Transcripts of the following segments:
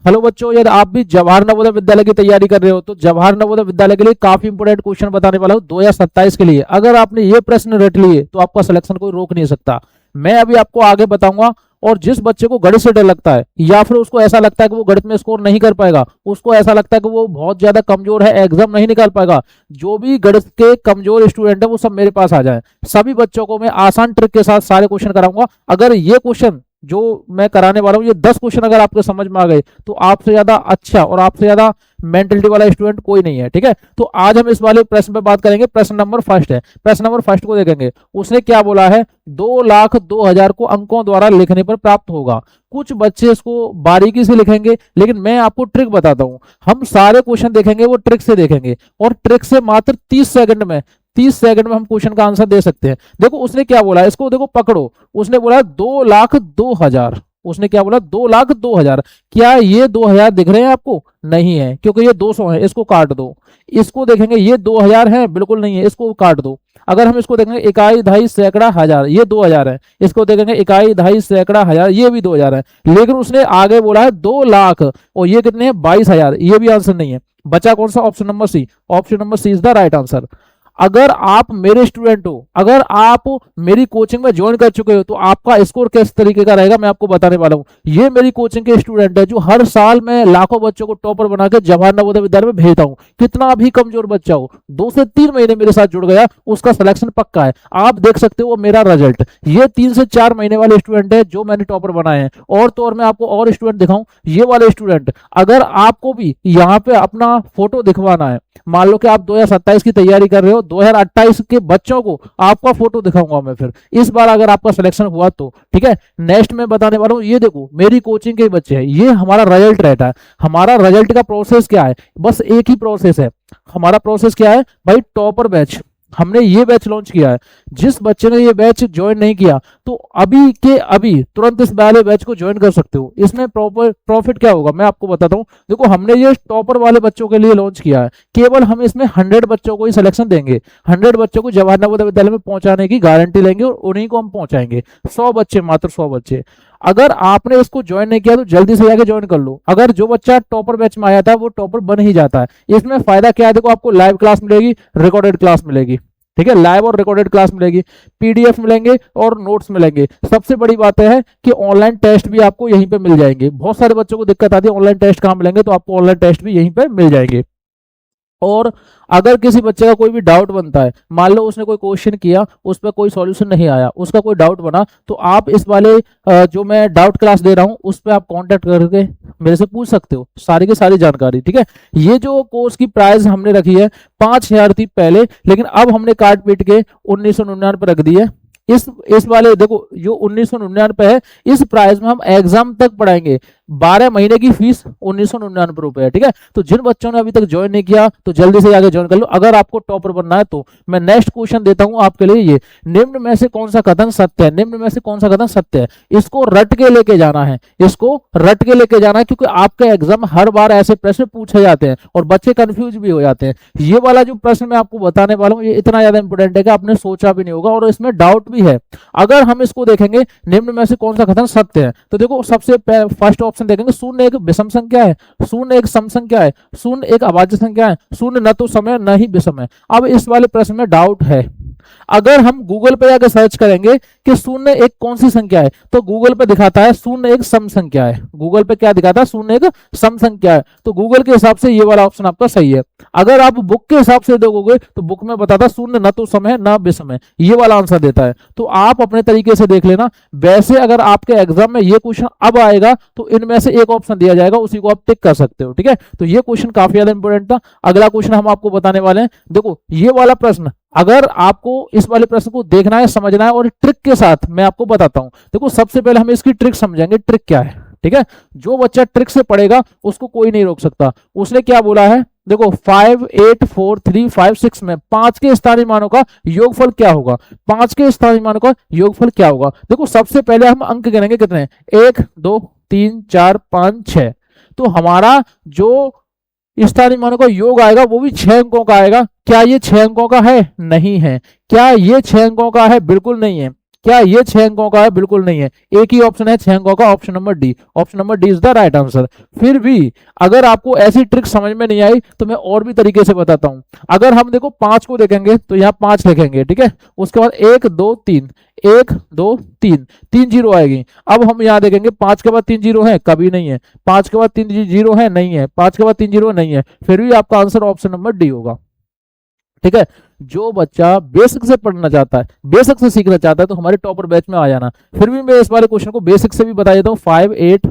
Hello बच्चों, यदि आप भी जवाहर नवोदय विद्यालय की तैयारी कर रहे हो तो जवाहर नवोदय विद्यालय के लिए काफी इंपोर्टेंट क्वेश्चन बताने वाला हूँ 2027 के लिए। अगर आपने ये प्रश्न रट लिए तो आपका सिलेक्शन कोई रोक नहीं सकता। मैं अभी आपको आगे बताऊंगा। और जिस बच्चे को गणित से डर लगता है या फिर उसको ऐसा लगता है कि वो गणित में स्कोर नहीं कर पाएगा, उसको ऐसा लगता है कि वो बहुत ज्यादा कमजोर है, एग्जाम नहीं निकाल पाएगा, जो भी गणित के कमजोर स्टूडेंट है वो सब मेरे पास आ जाए। सभी बच्चों को मैं आसान ट्रिक के साथ सारे क्वेश्चन कराऊंगा। अगर ये क्वेश्चन जो मैं कराने वाला हूँ, ये 10 क्वेश्चन अगर आपके समझ में आ गए तो आपसे ज्यादा अच्छा और आपसे ज्यादा मेंटलिटी वाला स्टूडेंट कोई नहीं है। ठीक है, तो आज हम इस वाले प्रश्न पे बात करेंगे। प्रश्न नंबर फर्स्ट है। प्रश्न नंबर फर्स्ट को देखेंगे। उसने क्या बोला है, 2,02,000 को अंकों द्वारा लिखने पर प्राप्त होगा। कुछ बच्चे इसको बारीकी से लिखेंगे, लेकिन मैं आपको ट्रिक बताता हूं। हम सारे क्वेश्चन देखेंगे वो ट्रिक से देखेंगे, और ट्रिक से मात्र 30 सेकंड में हम क्वेश्चन का आंसर दे सकते हैं। देखो उसने क्या बोला, इसको देखो पकड़ो। उसने बोला 2,02,000। उसने क्या बोला, 2,02,000। क्या ये 2,000 दिख रहे हैं आपको? नहीं है, क्योंकि ये 200 है, इसको काट दो। इसको देखेंगे, ये 2,000 है, बिल्कुल नहीं है, इसको काट दो। अगर हम इसको देखेंगे, इकाई, दहाई, सैकड़ा, हजार, ये 2,000 है। इसको देखेंगे, इकाई, दहाई, सैकड़ा, हजार, ये भी 2,000 है। लेकिन उसने आगे बोला है 2,00,000, और ये कितने हैं, 22,000। ये भी आंसर नहीं है। बचा कौन सा? Option number C. Option number C is the right answer. अगर आप मेरे स्टूडेंट हो, अगर आप मेरी कोचिंग में ज्वाइन कर चुके हो, तो आपका स्कोर किस तरीके का रहेगा मैं आपको बताने वाला हूं। ये मेरी कोचिंग के स्टूडेंट है जो हर साल मैं लाखों बच्चों को टॉपर बना के जवाहर नवोदय विद्यालय में भेजता हूं। कितना भी कमजोर बच्चा हो, 2 से 3 महीने मेरे साथ जुड़ गया, उसका सिलेक्शन पक्का है। आप देख सकते हो मेरा रिजल्ट। ये 3 से 4 महीने वाले स्टूडेंट है जो मैंने टॉपर बनाए हैं। और तो और मैं आपको और स्टूडेंट दिखाऊं, ये वाले स्टूडेंट। अगर आपको भी यहाँ पे अपना फोटो दिखवाना है, मान लो कि आप 2027 की तैयारी कर रहे हो, 2028 के बच्चों को आपका फोटो दिखाऊंगा मैं फिर इस बार, अगर आपका सिलेक्शन हुआ तो। ठीक है, नेक्स्ट में बताने वाला हूं। ये देखो मेरी कोचिंग के बच्चे हैं, ये हमारा रिजल्ट रहता है। हमारा रिजल्ट का प्रोसेस क्या है? बस एक ही प्रोसेस है। हमारा प्रोसेस क्या है भाई? Topper batch. हमने ये बैच लॉन्च किया है। जिस बच्चे ने ये बैच ज्वाइन नहीं किया, तो अभी के अभी तुरंत इस वाले बैच को ज्वाइन कर सकते हो। इसमें प्रॉफिट क्या होगा मैं आपको बताता हूँ। देखो हमने ये टॉपर वाले बच्चों के लिए लॉन्च किया है। केवल हम इसमें 100 बच्चों को ही सिलेक्शन देंगे। 100 बच्चों को जवाहर नवोदय विद्यालय में पहुंचाने की गारंटी लेंगे, और उन्हीं को हम पहुंचाएंगे। 100 बच्चे, मात्र 100 बच्चे। अगर आपने इसको ज्वाइन नहीं किया तो जल्दी से जाके ज्वाइन कर लो। अगर जो बच्चा टॉपर बैच में आया था वो टॉपर बन ही जाता है। इसमें फायदा क्या है? देखो आपको लाइव क्लास मिलेगी, रिकॉर्डेड क्लास मिलेगी। ठीक है, लाइव और रिकॉर्डेड क्लास मिलेगी, पीडीएफ मिलेंगे और नोट्स मिलेंगे। सबसे बड़ी बात है कि ऑनलाइन टेस्ट भी आपको यहीं पे मिल जाएंगे। बहुत सारे बच्चों को दिक्कत आती है ऑनलाइन टेस्ट कहाँ मिलेंगे, तो आपको ऑनलाइन टेस्ट भी यहीं पे मिल जाएंगे। और अगर किसी बच्चे का कोई भी डाउट बनता है, मान लो उसने कोई क्वेश्चन किया, उस पर कोई सॉल्यूशन नहीं आया, उसका कोई डाउट बना, तो आप इस वाले जो मैं डाउट क्लास दे रहा हूं उस पर आप कांटेक्ट करके मेरे से पूछ सकते हो सारी की सारी जानकारी। ठीक है, ये जो कोर्स की प्राइस हमने रखी है 5,000 थी पहले, लेकिन अब हमने काट पीट के 1,999 पर रख दी है। इस वाले देखो जो 1,999 है, इस प्राइस में हम एग्जाम तक पढ़ाएंगे। 12 महीने की फीस 1,999 रुपए है। ठीक है, तो जिन बच्चों ने अभी तक ज्वाइन नहीं किया तो जल्दी से आगे ज्वाइन कर लो, अगर आपको टॉपर बनना है तो। मैं नेक्स्ट क्वेश्चन देता हूं आपके लिए। ये निम्न में से कौन सा कथन सत्य है? निम्न में से कौन सा कथन सत्य है? इसको रट के लेके जाना है, इसको रट के लेके जाना है, क्योंकि आपका एग्जाम हर बार ऐसे प्रश्न पूछे जाते हैं और बच्चे कंफ्यूज भी हो जाते हैं। ये वाला जो प्रश्न मैं आपको बताने वाला हूँ, ये इतना ज्यादा इंपोर्टेंट है कि आपने सोचा भी नहीं होगा, और इसमें डाउट भी है। अगर हम इसको देखेंगे, निम्न में से कौन सा कथन सत्य है, तो देखो सबसे फर्स्ट ऑप्शन देखेंगे, शून्य एक विषम संख्या है, शून्य एक सम संख्या है, शून्य एक अभाज्य संख्या है, शून्य न तो सम है न ही विषम है। अब इस वाले प्रश्न में डाउट है। अगर हम गूगल पे जाकर सर्च करेंगे कि शून्य एक कौन सी संख्या है, तो गूगल पे दिखाता है शून्य एक सम संख्या है। गूगल पे क्या दिखाता है? शून्य एक सम संख्या है। तो गूगल के हिसाब से ये वाला ऑप्शन आपका सही है। अगर आप बुक के हिसाब से देखोगे तो बुक में बताता है शून्य न तो सम है न विषम है, ये वाला आंसर देता है। तो आप अपने तरीके से देख लेना। वैसे अगर आपके एग्जाम में ये क्वेश्चन अब आएगा तो इनमें से एक ऑप्शन दिया जाएगा, उसी को आप टिक कर सकते हो। ठीक है, तो ये क्वेश्चन काफी ज्यादा इंपॉर्टेंट था। अगला क्वेश्चन हम आपको बताने वाले हैं। देखो ये वाला प्रश्न, अगर आपको इस वाले प्रश्न को देखना है, समझना है, और ट्रिक के साथ मैं आपको बताता हूं। देखो सबसे पहले हम इसकी ट्रिक समझेंगे, ट्रिक क्या है। ठीक है, जो बच्चा ट्रिक से पढ़ेगा उसको कोई नहीं रोक सकता। उसने क्या बोला है, देखो 5 8 4 3 5 6 में 5 के स्थानीय मानों का योगफल क्या होगा? 5 के स्थानीय मानों का योगफल क्या होगा? देखो सबसे पहले हम अंक गिनेंगे, कितने? 1 2 3 4 5 6। तो हमारा जो स्थानीय मानों का योग आएगा वो भी 6 अंकों का आएगा। क्या ये 6 अंकों का है? नहीं है। क्या ये 6 अंकों का है? बिल्कुल नहीं है। क्या ये 6 अंकों का है? बिल्कुल नहीं है, एक ही ऑप्शन है 6 अंकों का, option number D. Option number D is the right answer. फिर भी अगर आपको ऐसी ट्रिक समझ में नहीं आई तो मैं और भी तरीके से बताता हूं। अगर हम देखो 5 को देखेंगे तो यहाँ 5 लिखेंगे, ठीक है, उसके बाद 1 2 3, 1 2 3, 3 जीरो आएगी। अब हम यहाँ देखेंगे 5 के बाद 3 जीरो है, कभी नहीं है। 5 के बाद 3 जीरो है, नहीं है। 5 के बाद 3 जीरो नहीं है, फिर भी आपका आंसर ऑप्शन नंबर डी होगा, ठीक है। जो बच्चा बेसिक से पढ़ना चाहता है, बेसिक से सीखना चाहता है, तो हमारे टॉपर बैच में आ जाना। फिर भी मैं इस वाले क्वेश्चन को बेसिक से भी बता देता हूँ। 5 8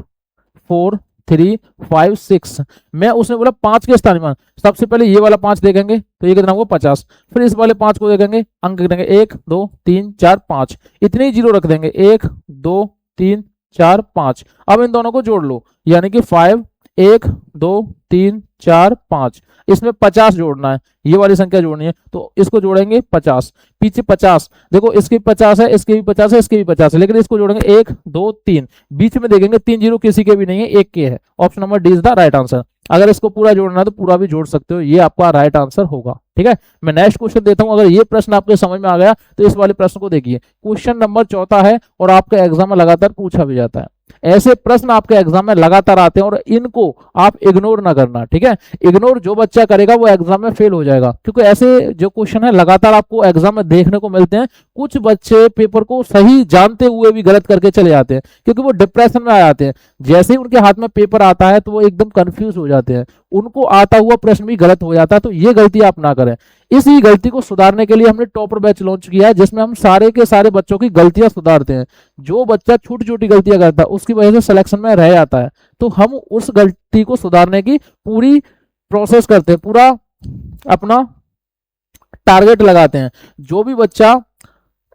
4 3 5 6, मैं उसने बोला 5 के स्थान मान। सबसे पहले ये वाला 5 देखेंगे तो ये कितना होगा 50। फिर इस वाले 5 को देखेंगे, अंक देंगे 1 2 3 4 5, इतने ही जीरो रख देंगे, 1 2 3 4 5। अब इन दोनों को जोड़ लो, यानी कि 5 1 2 3 4 5, इसमें 50 जोड़ना है, ये वाली संख्या जोड़नी है, तो इसको जोड़ेंगे 50, पीछे 50, देखो इसके 50 है, इसके भी 50 है, इसके भी 50 है, लेकिन इसको जोड़ेंगे 1 2 3, बीच में देखेंगे 3 जीरो किसी के भी नहीं है, एक के है। Option number D is the right answer. अगर इसको पूरा जोड़ना है तो पूरा भी जोड़ सकते हो, ये आपका राइट आंसर होगा, ठीक है। मैं नेक्स्ट क्वेश्चन देता हूं। अगर ये प्रश्न आपके समझ में आ गया तो इस वाले प्रश्न को देखिए, क्वेश्चन नंबर 14 है और आपके एग्जाम में लगातार पूछा भी जाता है। ऐसे प्रश्न आपके एग्जाम में लगातार आते हैं और इनको आप इग्नोर ना करना, ठीक है। इग्नोर जो बच्चा करेगा वो एग्जाम में फेल हो जाएगा, क्योंकि ऐसे जो क्वेश्चन है लगातार आपको एग्जाम में देखने को मिलते हैं। कुछ बच्चे पेपर को सही जानते हुए भी गलत करके चले जाते हैं, क्योंकि वो डिप्रेशन में आ जाते हैं। जैसे ही उनके हाथ में पेपर आता है तो वो एकदम कंफ्यूज हो जाते हैं, उनको आता हुआ प्रश्न भी गलत हो जाता है। तो ये गलती आप ना करें। इसी गलती को सुधारने के लिए हमने टॉपर बैच लॉन्च किया है, जिसमें हम सारे के सारे बच्चों की गलतियां सुधारते हैं। जो बच्चा छोटी छोटी गलतियां करता है उसकी वजह से सिलेक्शन में रह जाता है, तो हम उस गलती को सुधारने की पूरी प्रोसेस करते हैं, पूरा अपना टारगेट लगाते हैं। जो भी बच्चा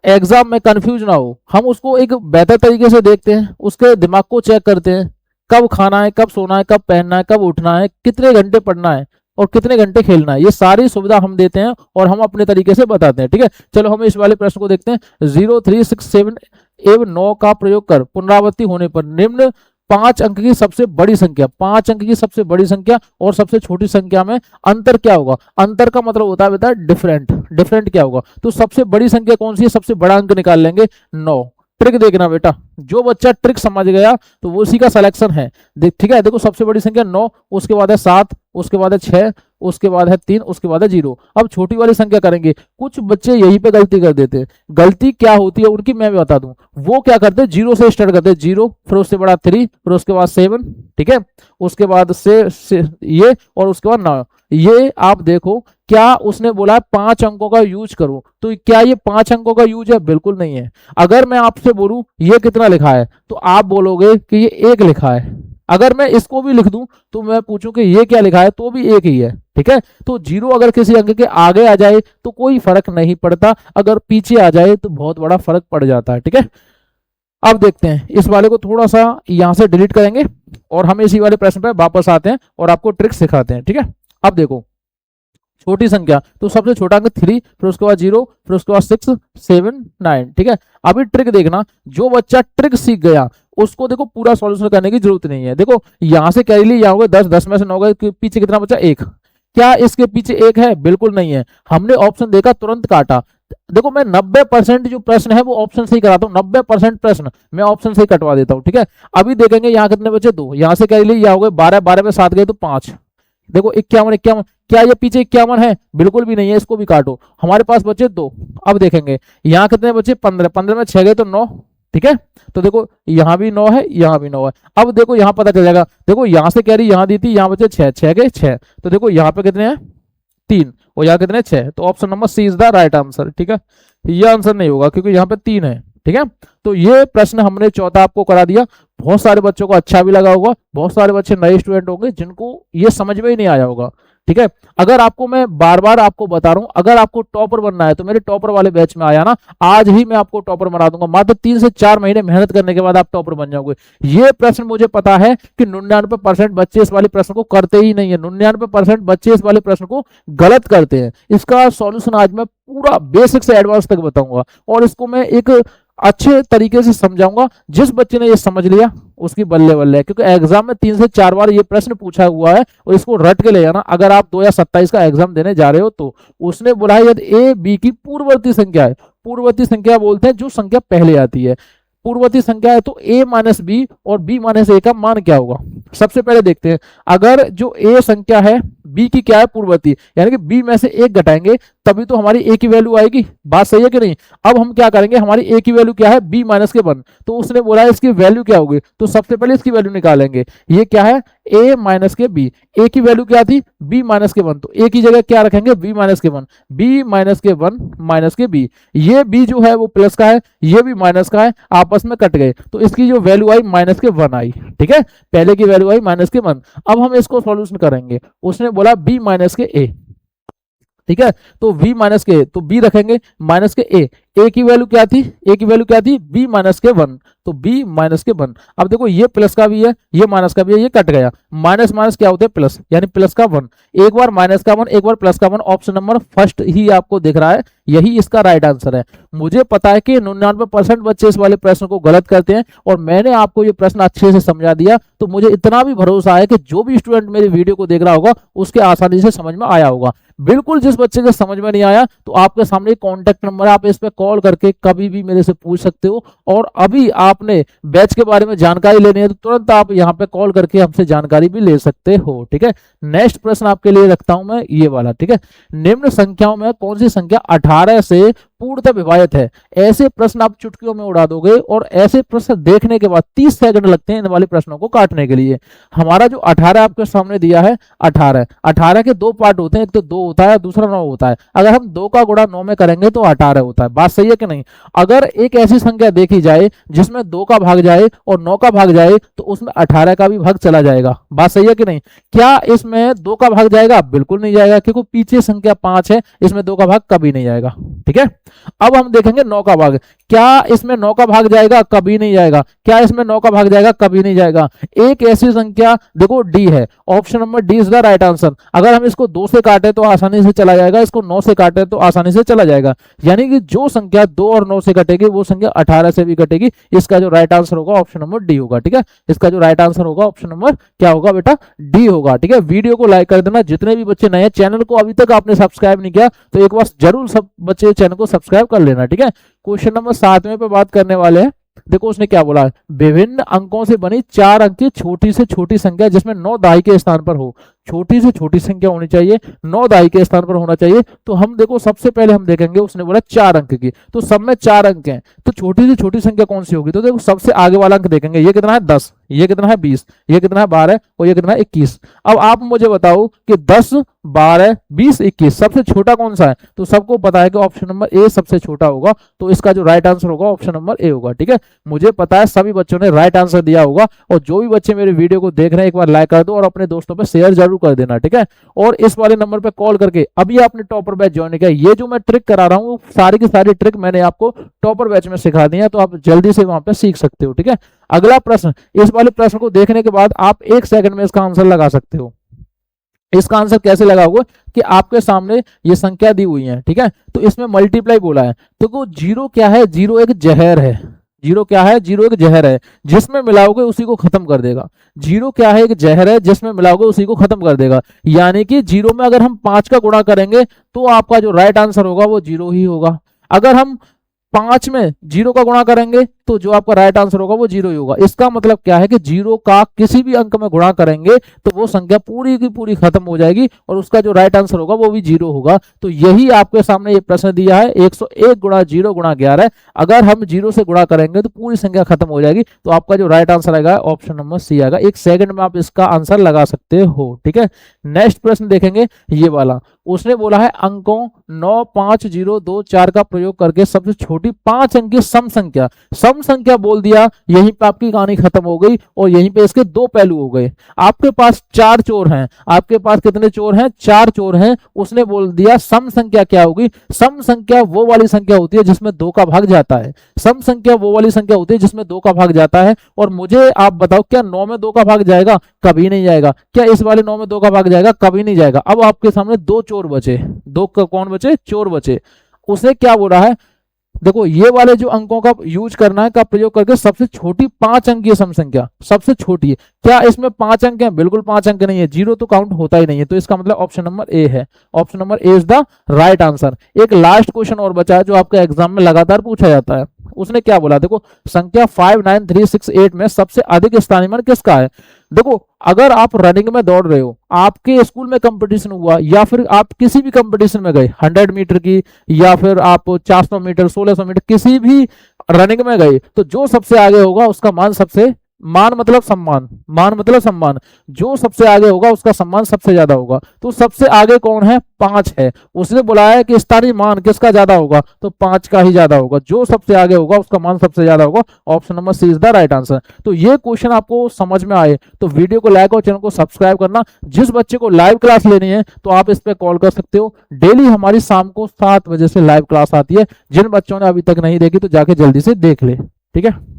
एग्जाम में कंफ्यूज ना हो, हम उसको एक बेहतर तरीके से देखते हैं, उसके दिमाग को चेक करते हैं, कब खाना है, कब सोना है, कब पहनना है, कब उठना है, कितने घंटे पढ़ना है और कितने घंटे खेलना है, ये सारी सुविधा हम देते हैं और हम अपने तरीके से बताते हैं, ठीक है। चलो हम इस वाले प्रश्न को देखते हैं। 0 3 6 7 एवं 9 का प्रयोग कर पुनरावृत्ति होने पर निम्न 5 अंक की सबसे बड़ी संख्या, 5 अंक की सबसे बड़ी संख्या और सबसे छोटी संख्या में अंतर क्या होगा। अंतर का मतलब होता है बेटा डिफरेंट। डिफरेंट क्या होगा, तो सबसे बड़ी संख्या कौन सी है, सबसे बड़ा अंक निकाल लेंगे 9। ट्रिक देखना बेटा, जो बच्चा ट्रिक समझ गया तो वो उसी का सिलेक्शन है, ठीक है। देखो सबसे बड़ी संख्या 9, उसके बाद है 7, उसके बाद है 6, उसके बाद है 3, उसके बाद है 0। अब छोटी वाली संख्या करेंगे। कुछ बच्चे यहीं पे गलती कर देते हैं। गलती क्या होती है उनकी मैं भी बता दूं। वो क्या करते हैं, 0 से स्टार्ट करते हैं, 0, फिर उससे बड़ा 3, फिर उसके बाद 7, ठीक है, उसके बाद से ये और उसके बाद 9। ये आप देखो, क्या उसने बोला 5 अंकों का यूज करो, तो क्या ये 5 अंकों का यूज है? बिल्कुल नहीं है। अगर मैं आपसे बोलूं ये कितना लिखा है तो आप बोलोगे कि ये 1 लिखा है। अगर मैं इसको भी लिख दूं तो मैं पूछूं कि ये क्या लिखा है तो भी 1 ही है, ठीक है। तो 0 अगर किसी अंक के आगे आ जाए तो कोई फर्क नहीं पड़ता, अगर पीछे आ जाए तो बहुत बड़ा फर्क पड़ जाता है, ठीक है। अब देखते हैं, इस वाले को थोड़ा सा यहां से डिलीट करेंगे और हम इसी वाले प्रश्न पर वापस आते हैं और आपको ट्रिक सिखाते हैं, ठीक है। अब देखो छोटी संख्या, तो सबसे छोटा अंक 3, फिर उसके बाद 0, फिर उसके बाद 6 7 9, ठीक है। अभी ट्रिक देखना, जो बच्चा ट्रिक सीख गया उसको देखो पूरा सॉल्यूशन करने की जरूरत नहीं है। देखो यहां से कैरी ली, यहाँ हो गए 10, 10 में से 9 गए, पीछे कितना बचा 1। क्या इसके पीछे 1 है? बिल्कुल नहीं है। हमने ऑप्शन देखा, तुरंत काटा। देखो मैं 90% जो प्रश्न है वो ऑप्शन से ही कराता हूँ, 90% प्रश्न मैं ऑप्शन से ही कटवा देता हूँ, ठीक है। अभी देखेंगे यहाँ कितने बचे 2, यहाँ से कैरी ली, यहाँ हो गए 12, 12 में 7 गए तो 5। देखो 51, 51, क्या ये पीछे 51 है? बिल्कुल भी नहीं है, इसको भी काटो। हमारे पास बचे 2। अब देखेंगे यहाँ कितने बचे 15, 15 में 6 गए तो 9, ठीक है। तो देखो यहाँ भी 9 है, यहाँ भी 9 है। अब देखो यहाँ पता चल जाएगा, देखो यहाँ से कैरी यहाँ दी थी, यहाँ बचे 6, 6 गए 6, तो देखो यहाँ पे कितने हैं 3 और यहाँ कितने 6, तो option number C is the right answer, ठीक है। ये आंसर नहीं होगा क्योंकि यहाँ पे 3 है, ठीक है। तो ये प्रश्न हमने 14 आपको करा दिया। बहुत सारे बच्चों को अच्छा भी लगा होगा, बहुत सारे बच्चे नए स्टूडेंट होंगे जिनको ये समझ में ही नहीं आया होगा, ठीक है। अगर आपको मैं बार बार आपको बता रहा हूं, अगर आपको टॉपर बनना है तो मेरे टॉपर वाले बैच में आया ना, आज ही मैं आपको टॉपर बना दूंगा। मात्र 3 से 4 महीने मेहनत करने के बाद आप टॉपर बन जाओगे। ये प्रश्न मुझे पता है कि 99% बच्चे इस वाले प्रश्न को करते ही नहीं है, 99% बच्चे इस वाले प्रश्न को गलत करते हैं। इसका सॉल्यूशन आज मैं पूरा बेसिक से एडवांस तक बताऊंगा और इसको मैं एक अच्छे तरीके से समझाऊंगा। जिस बच्चे ने ये समझ लिया उसकी बल्ले बल्ले है, क्योंकि एग्जाम में 3 से 4 बार ये प्रश्न पूछा हुआ है और इसको रट के ले जाना। अगर आप 2027 का एग्जाम देने जा रहे हो तो उसने बोला है यदि ए बी की पूर्ववर्ती संख्या है, पूर्ववर्ती संख्या बोलते हैं जो संख्या पहले आती है। पूर्ववर्ती संख्या है तो a माइनस बी और b माइनस ए का मान क्या होगा। सबसे पहले देखते हैं, अगर जो a संख्या है b की क्या है पूर्ववर्ती, यानी कि b में से एक घटाएंगे तभी तो हमारी a की वैल्यू आएगी। बात सही है कि नहीं। अब हम क्या करेंगे, हमारी a की वैल्यू क्या है b माइनस के 1, तो उसने बोला है इसकी वैल्यू क्या होगी, तो सबसे पहले इसकी वैल्यू निकालेंगे। ये क्या है a माइनस के b, a की वैल्यू क्या थी b माइनस के 1, तो a की जगह क्या रखेंगे b माइनस के 1, b माइनस के 1 माइनस के b, ये b जो है वो प्लस का है, ये भी माइनस का है, आपस में कट गए तो इसकी जो वैल्यू आई माइनस के 1 आई। ठीक है, पहले की वैल्यू आई माइनस के 1। अब हम इसको सॉल्यूशन करेंगे, उसने बोला b माइनस के a, ठीक है, तो v माइनस के तो b रखेंगे माइनस के a की वैल्यू क्या थी, a की वैल्यू क्या थी b माइनस के 1, तो b माइनस के 1। अब देखो ये प्लस का भी है ये माइनस का भी है, ये कट गया, माइनस माइनस क्या होते हैं प्लस, यानी प्लस का 1, एक बार माइनस का 1 एक बार प्लस का 1, ऑप्शन नंबर फर्स्ट ही आपको दिख रहा है, यही इसका राइट आंसर है। मुझे पता है कि 99% बच्चे इस वाले प्रश्न को गलत करते हैं और मैंने आपको ये प्रश्न अच्छे से समझा दिया, तो मुझे इतना भी भरोसा है कि जो भी स्टूडेंट मेरी वीडियो को देख रहा होगा उसके आसानी से समझ में आया होगा। बिल्कुल जिस बच्चे के समझ में नहीं आया तो आपके सामने कॉन्टेक्ट नंबर है, आप इस पे कॉल करके कभी भी मेरे से पूछ सकते हो। और अभी आपने बैच के बारे में जानकारी लेनी है तो तुरंत आप यहाँ पे कॉल करके हमसे जानकारी भी ले सकते हो। ठीक है, नेक्स्ट प्रश्न आपके लिए रखता हूं मैं ये वाला। ठीक है, निम्न संख्याओं में कौन सी संख्या 18 से पूर्णतः विभाजित है। ऐसे प्रश्न आप चुटकियों में उड़ा दोगे और ऐसे प्रश्न देखने के बाद 30 सेकंड लगते हैं इन वाले प्रश्नों को काटने के लिए। हमारा जो 18 आपके सामने दिया है, 18 के दो पार्ट होते हैं, एक तो 2 होता है दूसरा 9 होता है। अगर हम 2 का गुणा 9 में करेंगे तो 18 होता है। बात सही है कि नहीं। अगर एक ऐसी संख्या देखी जाए जिसमें 2 का भाग जाए और 9 का भाग जाए तो उसमें 18 का भी भाग चला जाएगा। बात सही है कि नहीं। क्या इसमें 2 का भाग जाएगा? बिल्कुल नहीं जाएगा, क्योंकि पीछे संख्या 5 है, इसमें 2 का भाग कभी नहीं जाएगा। ठीक है, अब हम देखेंगे 9 का भाग। क्या इसमें 9 का भाग जाएगा? कभी नहीं जाएगा। क्या इसमें 9 का भाग जाएगा? कभी नहीं जाएगा। एक ऐसी संख्या देखो डी है, option number D is the right answer. अगर हम इसको 2 से काटे तो आसानी से चला जाएगा, इसको 9 से काटे तो आसानी से चला जाएगा। यानी कि जो संख्या 2 और 9 से कटेगी वो संख्या 18 से भी कटेगी। इसका जो राइट आंसर होगा ऑप्शन नंबर डी होगा। ठीक है, इसका जो राइट आंसर होगा ऑप्शन नंबर क्या होगा बेटा? डी होगा। ठीक है, वीडियो को लाइक कर देना। जितने भी बच्चे नए, चैनल को अभी तक आपने सब्सक्राइब नहीं किया तो एक बार जरूर सब बच्चे चैनल को सब्सक्राइब कर लेना। ठीक है, क्वेश्चन नंबर 7 पे बात करने वाले हैं। देखो उसने क्या बोला है, विभिन्न अंकों से बनी 4 अंक की छोटी से छोटी संख्या जिसमें 9 दहाई के स्थान पर हो। छोटी से छोटी संख्या होनी चाहिए, 9 दहाई के स्थान पर होना चाहिए। तो हम देखो सबसे पहले हम देखेंगे, उसने बोला 4 अंक की, तो सब में 4 अंक हैं, तो छोटी से छोटी संख्या कौन सी होगी? तो देखो सबसे आगे वाला अंक देखेंगे, ये कितना है 10, ये कितना है 20, ये कितना है 12 और ये कितना है 21। अब आप मुझे बताओ कि 10, 12, 20, 21 सबसे छोटा कौन सा है? तो सबको पता है कि ऑप्शन नंबर ए सबसे छोटा होगा, तो इसका जो राइट आंसर होगा ऑप्शन नंबर ए होगा। ठीक है, मुझे पता है सभी बच्चों ने राइट आंसर दिया होगा। और जो भी बच्चे मेरे वीडियो को देख रहे हैं एक बार लाइक कर दो और अपने दोस्तों पे शेयर जरूर कर देना। ठीक है, और इस वाले नंबर पे कॉल करके अभी आपने टॉपर बैच ज्वाइन किया, ये जो मैं ट्रिक करा रहा हूँ सारी की सारी ट्रिक मैंने आपको टॉपर बैच में सिखा दी है, तो आप जल्दी से वहां पे सीख सकते हो। ठीक है, अगला प्रश्न, इस वाले प्रश्न को देखने के बाद आप 1 सेकंड में इसका आंसर लगा सकते हो। इसका आंसर कैसे लगाओगे कि आपके सामने ये संख्या दी हुई है। ठीक है, तो इसमें मल्टीप्लाई बोला है, तो जीरो क्या है? जीरो एक जहर है। जीरो क्या है? जीरो एक जहर है, जिसमें मिलाओगे उसी को खत्म कर देगा। जीरो क्या है? एक जहर है, जिसमें मिलाओगे उसी को खत्म कर देगा। यानी कि जीरो में अगर हम 5 का गुणा करेंगे तो आपका जो राइट आंसर होगा वो जीरो ही होगा। अगर हम 5 में 0 का गुणा करेंगे तो जो आपका राइट आंसर होगा वो 0 ही होगा। इसका मतलब क्या है कि 0 का किसी भी अंक में गुणा करेंगे तो वो संख्या पूरी की पूरी खत्म हो जाएगी और उसका जो राइट आंसर होगा वो भी 0 होगा। तो यही आपके सामने ये प्रश्न दिया है, 101 गुणा 0 गुणा 11। अगर हम 0 से गुणा करेंगे तो पूरी संख्या खत्म हो जाएगी। तो आपका जो राइट आंसर आएगा ऑप्शन नंबर सी आएगा। 1 सेकंड में आप इसका आंसर लगा सकते हो। ठीक है, नेक्स्ट प्रश्न देखेंगे ये वाला। उसने बोला है अंकों 9, 5, 0, 2, 4 का प्रयोग करके सबसे छोटी 5 अंक की सम संख्या बोल दिया, यहीं पे आपकी कहानी खत्म हो गई और यहीं पे इसके 2 पहलू हो गए। आपके पास 4 चोर हैं, आपके पास कितने चोर हैं? 4 चोर हैं। उसने बोल दिया सम संख्या क्या होगी? सम संख्या वो वाली संख्या होती है जिसमें 2 का भाग जाता है। सम संख्या वो वाली संख्या होती है जिसमें 2 का भाग जाता है। और मुझे आप बताओ, क्या 9 में 2 का भाग जाएगा? कभी नहीं जाएगा। क्या इस वाले 9 में 2 का भाग जाएगा? कभी नहीं जाएगा। अब आपके सामने 2 चोर बचे, 2 कौन बचे? चोर बचे। उसने क्या बोला है? देखो ये वाले जो अंकों का यूज करना है, का प्रयोग करके सबसे छोटी 5 अंकीय सम संख्या, सबसे छोटी है। क्या इसमें 5 अंक है? बिल्कुल 5 अंक नहीं है, जीरो तो काउंट होता ही नहीं है, तो इसका मतलब ऑप्शन नंबर ए है। Option number A is the right answer. एक लास्ट क्वेश्चन और बचा है जो आपके एग्जाम में लगातार पूछा जाता है। उसने क्या बोला, देखो संख्या 59368 में सबसे अधिक स्थानीय मान किसका है? देखो अगर आप रनिंग में दौड़ रहे हो, आपके स्कूल में कंपटीशन हुआ, या फिर आप किसी भी कंपटीशन में गए 100 मीटर की, या फिर आप 400 मीटर 1600 मीटर किसी भी रनिंग में गए, तो जो सबसे आगे होगा उसका मान सबसे, मान मतलब सम्मान, मान मतलब सम्मान, जो सबसे आगे होगा उसका सम्मान सबसे ज्यादा होगा। तो सबसे आगे कौन है? 5 है। उसने बुलाया है कि स्थानीय मान किसका ज्यादा होगा, तो 5 का ही ज्यादा होगा, जो सबसे आगे होगा उसका मान सबसे ज्यादा होगा। Option number C is the right answer. तो ये क्वेश्चन आपको समझ में आए तो वीडियो को लाइक और चैनल को सब्सक्राइब करना। जिस बच्चे को लाइव क्लास लेनी है तो आप इस पर कॉल कर सकते हो। डेली हमारी शाम को 7 बजे से लाइव क्लास आती है। जिन बच्चों ने अभी तक नहीं देखी तो जाके जल्दी से देख ले, ठीक है।